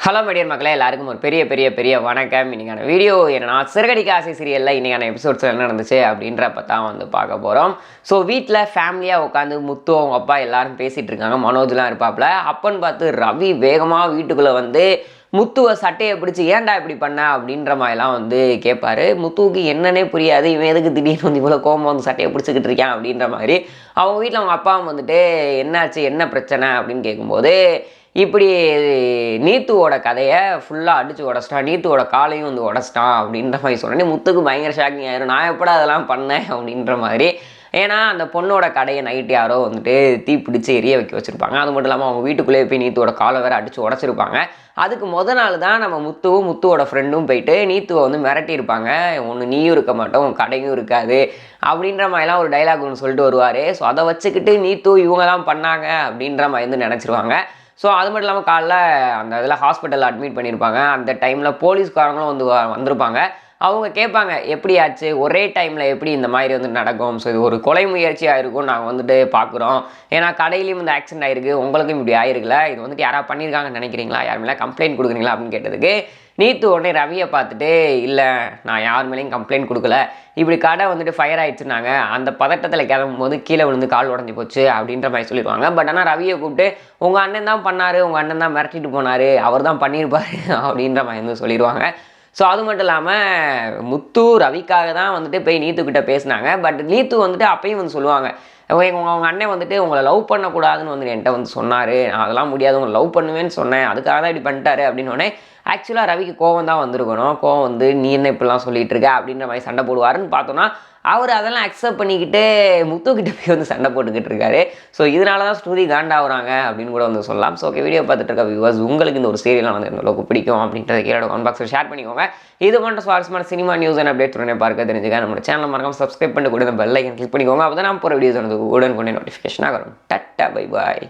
Hello meteor மக்களே, எல்லாருக்கும் ஒரு பெரிய வணக்கம். இன்றைக்கான வீடியோ என்னன்னா, சிறகடிக்க ஆசை சீரியலில் இன்றைக்கான எபிசோட்ஸ் என்ன நடந்துச்சு அப்படின்றப்ப தான் வந்து பார்க்க போகிறோம். ஸோ வீட்டில் ஃபேமிலியாக உட்காந்து முத்து அவங்க அப்பா எல்லாரும் பேசிகிட்டு இருக்காங்க. மனோஜ்லாம் இருப்பாப்புல. அப்பன்னு பார்த்து ரவி வேகமாக வீட்டுக்குள்ளே வந்து முத்துவை சட்டையை பிடிச்சி ஏன்டா இப்படி பண்ண அப்படின்ற மாதிரிலாம் வந்து கேட்பாரு. முத்துவுக்கு என்னன்னே புரியாது. இவன் எதுக்கு திடீர்னு வந்து இவ்வளோ கோபம் வந்து சட்டையை பிடிச்சிக்கிட்டு இருக்கான் அப்படின்ற மாதிரி. அவங்க வீட்டில் அவங்க அப்பா வந்துட்டு என்னாச்சு, என்ன பிரச்சனை அப்படின்னு கேட்கும்போது, இப்படி நீத்துவோட கதையை ஃபுல்லாக அடித்து உடச்சிட்டான், நீத்துவோட காலையும் வந்து உடச்சிட்டான் அப்படின்ற மாதிரி சொன்னேன். முத்துக்கு பயங்கர ஷாக்கிங் ஆயிரும். நான் எப்படா அதெல்லாம் பண்ணேன் அப்படின்ற மாதிரி. ஏன்னா அந்த பொண்ணோட கடையை நைட்டு யாரோ வந்துட்டு தீ பிடிச்சி எரிய வைக்க வச்சுருப்பாங்க. அது மட்டும் இல்லாமல் அவங்க வீட்டுக்குள்ளேயே போய் நீத்துவோட காலை வேறு அடித்து உடச்சிருப்பாங்க. அதுக்கு நாள் தான் நம்ம முத்துவோட ஃப்ரெண்டும் போயிட்டு நீத்துவை வந்து மிரட்டியிருப்பாங்க. ஒன்று நீயும் இருக்க மாட்டோம், உன் கடையும் இருக்காது அப்படின்ற மாதிரிலாம் ஒரு டைலாக் ஒன்று சொல்லிட்டு வருவார். ஸோ அதை வச்சுக்கிட்டு நீத்து இவங்க தான் பண்ணாங்க அப்படின்ற மாதிரி வந்து நினச்சிருவாங்க. ஸோ அது மட்டும் இல்லாமல் காலைல அந்த இதில் ஹாஸ்பிட்டலில் அட்மிட் பண்ணியிருப்பாங்க. அந்த டைமில் போலீஸ்காரங்களும் வந்து வந்திருப்பாங்க. அவங்க கேட்பாங்க, எப்படி ஆச்சு, ஒரே டைமில் எப்படி இந்த மாதிரி வந்து நடக்கும்? ஸோ இது ஒரு கொலை முயற்சியாக இருக்கும், நாங்கள் வந்துட்டு பார்க்குறோம். ஏன்னா கடையிலையும் இந்த ஆக்சிடென்ட் ஆகிருக்கு, உங்களுக்கும் இப்படி ஆயிருக்குல்ல, இது வந்துட்டு யாராவது பண்ணியிருக்காங்கன்னு நினைக்கிறீங்களா, யார் மேலே கம்ப்ளைண்ட் கொடுக்குறீங்களா அப்படின்னு கேட்டதுக்கு நீத்து உடனே ரவியை பார்த்துட்டு, இல்லை நான் யார் மேலேயும் கம்ப்ளைண்ட் கொடுக்கல, இப்படி கடை வந்துட்டு ஃபயர் ஆகிடுச்சுனாங்க, அந்த பதட்டத்தில் கிளம்பும்போது கீழே விழுந்து கால் உடஞ்சி போச்சு அப்படின்ற மாதிரி சொல்லிடுவாங்க. பட் ஆனால் ரவியை கூப்பிட்டு உங்கள் அண்ணன் தான் பண்ணார், உங்கள் அண்ணன் தான் மிரட்டிட்டு போனார், அவர் தான் பண்ணியிருப்பார் அப்படின்ற மாதிரி வந்து சொல்லிடுவாங்க. ஸோ அது மட்டும் இல்லாமல் முத்து ரவிக்காக தான் வந்துட்டு போய் நீத்துக்கிட்ட பேசினாங்க. பட் நீத்து வந்துட்டு அப்பயும் வந்து சொல்லுவாங்க, அவங்க அண்ணன் வந்துட்டு உங்களை லவ் பண்ணக்கூடாதுன்னு வந்து என்கிட்ட வந்து சொன்னார், அதெல்லாம் முடியாது, உங்களை லவ் பண்ணுவேன்னு சொன்னேன், அதுக்காக தான் இப்படி பண்ணிட்டாரு அப்படின்னோடனே ஆக்சுவலாக ரவிக்கு கோவம் தான் வந்திருக்கணும். கோவம் வந்து நீ என்ன இப்படிலாம் சொல்லிகிட்டு இருக்க அப்படின்ற மாதிரி சண்டை போடுவாருன்னு பார்த்தோன்னா, அவர் அதெல்லாம் அக்செப்ட் பண்ணிக்கிட்டு முத்துக்கிட்ட போய் வந்து சண்டை போட்டுக்கிட்டு இருக்காரு. ஸோ இதனால தான் ஸ்ருதி காண்டாகிறாங்க அப்படின்னு கூட வந்து சொல்லலாம். ஸோ ஓகே, வீடியோ பார்த்துட்டு இருக்க வியூவர்ஸ், உங்களுக்கு இந்த ஒரு சீரியல் வந்து எந்தளவுக்கு பிடிக்கும் அப்படின்றத கீழே கமெண்ட் பாக்ஸில் ஷேர் பண்ணிக்கோங்க. இது போன்ற சுவாரஸ்யமான சினிமா நியூஸ் அண்ட் அப்டேட் உடனே பார்க்க தெரிஞ்சுக்க நம்ம சேனல் மறக்காம சப்ஸ்கிரைப் பண்ணி கூட பெல் ஐக்கன் கிளிக் பண்ணிக்கோங்க. அப்போ தான் நான் போகிற வீடியோஸ் வந்து உடனே நோட்டிஃபிகேஷனாக வரும். Ta-ta, bye bye.